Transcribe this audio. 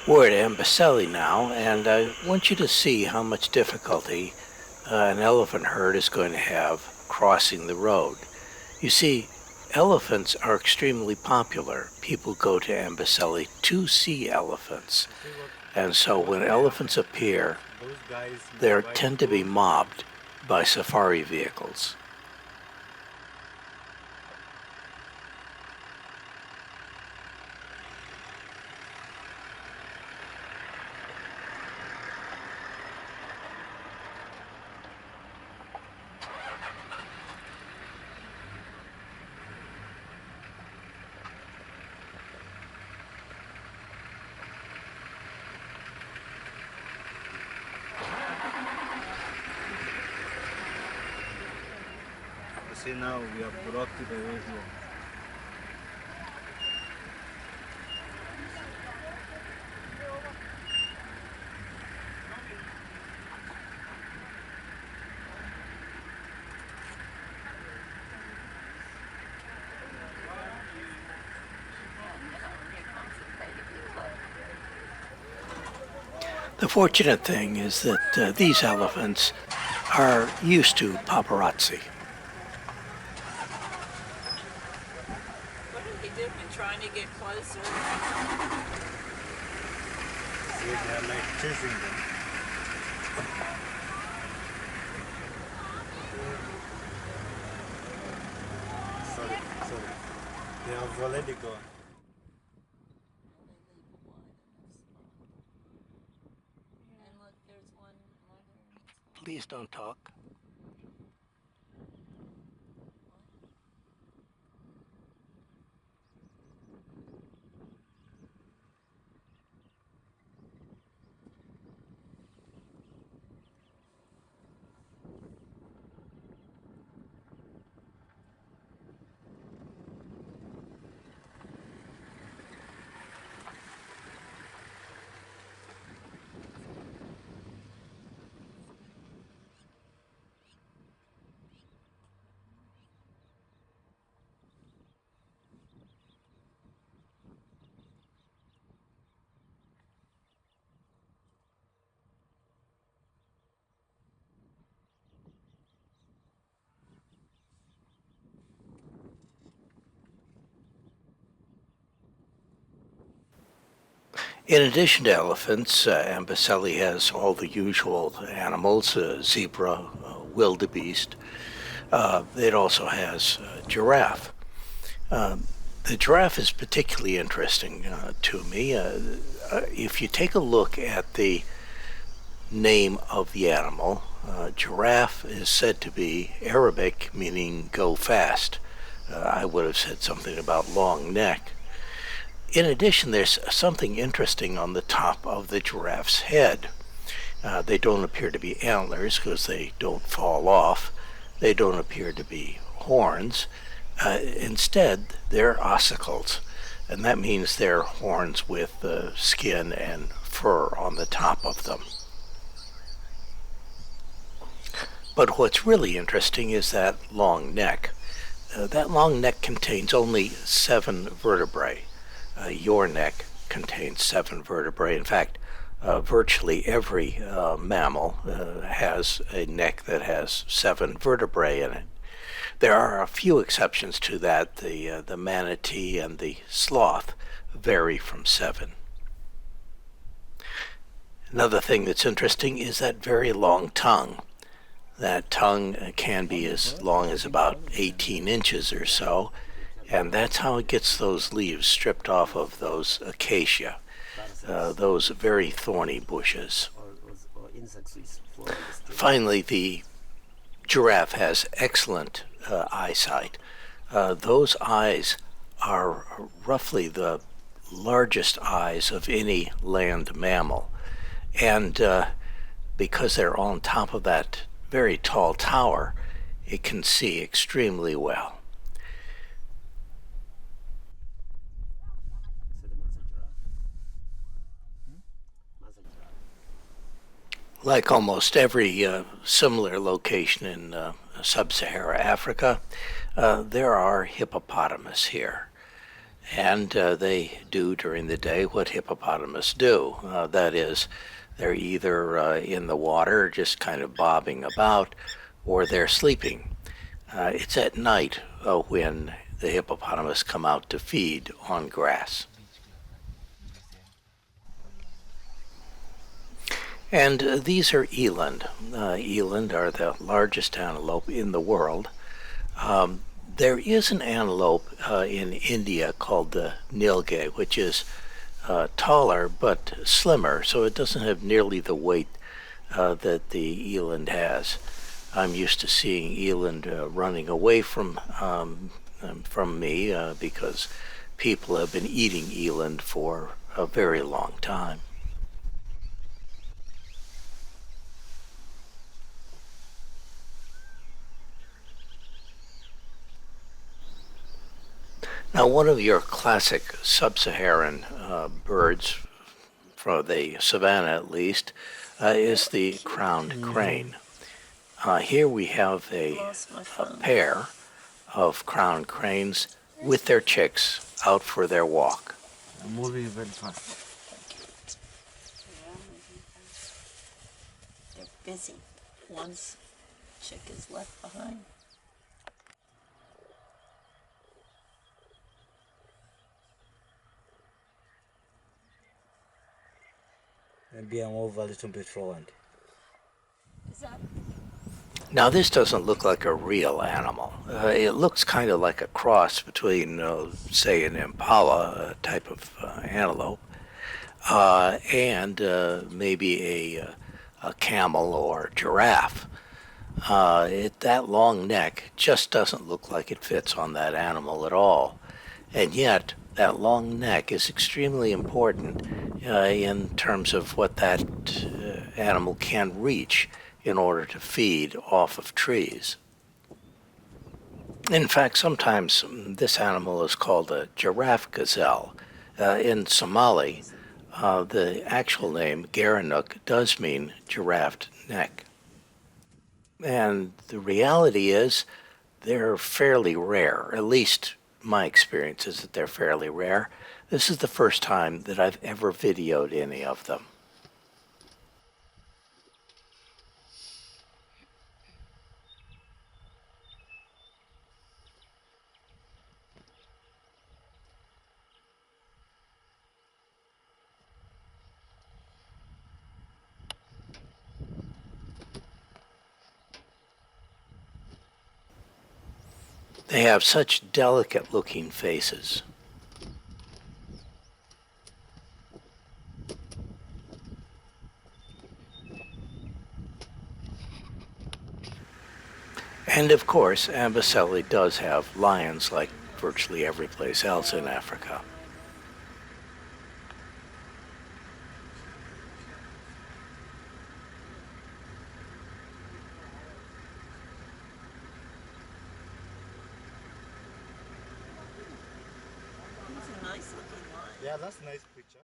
We're at Amboseli now, and I want you to see how much difficulty an elephant herd is going to have crossing the road. You see, elephants are extremely popular. People go to Amboseli to see elephants. And so when elephants appear, they tend to be mobbed by safari vehicles. See now we have brought to the way here. The fortunate thing is that these elephants are used to paparazzi. What are they doing? Trying to get closer? See, they are like chasing them. Sorry. They have already gone. And look, there's one mother. Please don't talk. In addition to elephants, Amboseli has all the usual animals, zebra, wildebeest. It also has giraffe. The giraffe is particularly interesting to me. If you take a look at the name of the animal, giraffe is said to be Arabic, meaning go fast. I would have said something about long neck. In addition, there's something interesting on the top of the giraffe's head. They don't appear to be antlers because they don't fall off. They don't appear to be horns. Instead, they're ossicles, and that means they're horns with skin and fur on the top of them. But what's really interesting is that long neck. That long neck contains only 7 vertebrae. Your neck contains 7 vertebrae. In fact, virtually every mammal has a neck that has 7 vertebrae in it. There are a few exceptions to that. The manatee and the sloth vary from 7. Another thing that's interesting is that very long tongue. That tongue can be as long as about 18 inches or so, and that's how it gets those leaves stripped off of those acacia, those very thorny bushes. Finally, the giraffe has excellent eyesight. Those eyes are roughly the largest eyes of any land mammal, and because they're on top of that very tall tower, it can see extremely well. Like almost every similar location in sub-Sahara Africa, there are hippopotamus here. And they do during the day what hippopotamus do. That is, they're either in the water, just kind of bobbing about, or they're sleeping. It's at night when the hippopotamus come out to feed on grass. And these are eland. Eland are the largest antelope in the world. There is an antelope in India called the nilgai, which is taller but slimmer, so it doesn't have nearly the weight that the eland has. I'm used to seeing eland running away from me because people have been eating eland for a very long time. Now, one of your classic sub-Saharan birds, from the savannah at least, is the crowned crane. Here we have Lost my a phone. pair of crowned cranes with their chicks out for their walk. I'm moving very fast. Yeah, maybe they're busy. One's chick is left behind. Maybe I move a little bit forward. Is that Now, this doesn't look like a real animal. It looks kind of like a cross between, say, an impala, a type of antelope, and maybe a camel or giraffe. That long neck just doesn't look like it fits on that animal at all. And yet, that long neck is extremely important in terms of what that animal can reach in order to feed off of trees. In fact, sometimes this animal is called a giraffe gazelle. In Somali, the actual name, Gerenuk, does mean giraffe neck. And the reality is they're fairly rare. At least my experience is that they're fairly rare. This is the first time that I've ever videoed any of them. They have such delicate looking faces. And of course, Amboseli does have lions like virtually every place else in Africa. He's a nice looking lion. Yeah, that's a nice picture.